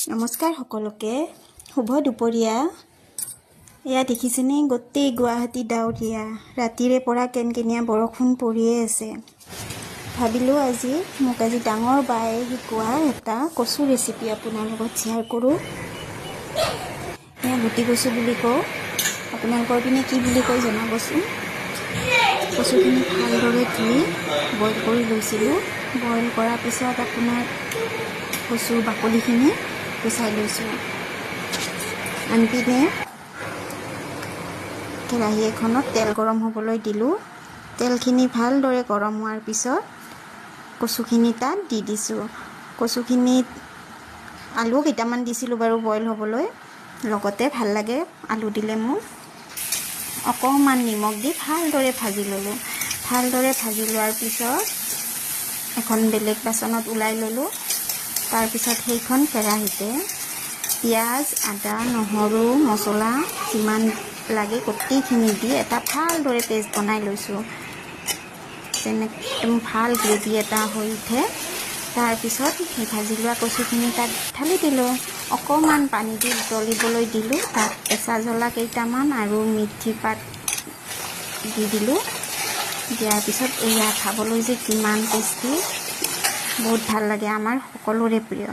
নমস্কাৰ সকলোকে শুভ দুপৰীয়া। এয়া দেখিছেনে গোটেই গুৱাহাটী ডাৱৰীয়া, ৰাতিৰে পৰা কেনকেনীয়া বৰষুণ পৰিয়ে আছে। ভাবিলোঁ আজি ডাঙৰ বায়ে শিকোৱা এটা কচু ৰেচিপি আপোনাৰ লগত শ্বেয়াৰ কৰোঁ। এয়া গুটি কচু বুলি কওঁ, আপোনালোকৰ পিনে কি বুলি কয় জনাবচোন। কচুখিনি ভালদৰে ধুই বইল কৰি লৈছিলোঁ। বইল কৰাৰ পিছত আপোনাৰ কচুৰ বাকলিখিনি গুচাই লৈছোঁ। আনপিনে কেৰাহী এখনত তেল গৰম হ'বলৈ দিলোঁ। তেলখিনি ভালদৰে গৰম হোৱাৰ পিছত কচুখিনি তাত দি দিছোঁ। কচুখিনিত আলু কেইটামান দিছিলোঁ বাৰু বইল হ'বলৈ, লগতে ভাল লাগে আলু দিলে মোৰ। অকণমান নিমখ দি ভালদৰে ভাজি ল'লোঁ। ভালদৰে ভাজি লোৱাৰ পিছত এখন বেলেগ বাচনত ওলাই ল'লোঁ। তাৰপিছত সেইখন কেৰাহীতে পিঁয়াজ, আদা, নহৰু, মছলা যিমান লাগে গোটেইখিনি দি এটা ভালদৰে পেষ্ট বনাই লৈছোঁ। একদম ভাল গ্ৰেভি এটা হৈ উঠে। তাৰপিছত সেই ভাজি লোৱা কচুখিনি তাত ঢালি দিলোঁ। অকণমান পানী দি উতলিবলৈ দিলোঁ। তাত কেঁচা জ্বলা কেইটামান আৰু মেথি পাত দি দিলোঁ। দিয়াৰ পিছত এয়া খাবলৈ যে কিমান টেষ্টি, বহুত ভাল লাগে, আমাৰ সকলোৰে প্ৰিয়।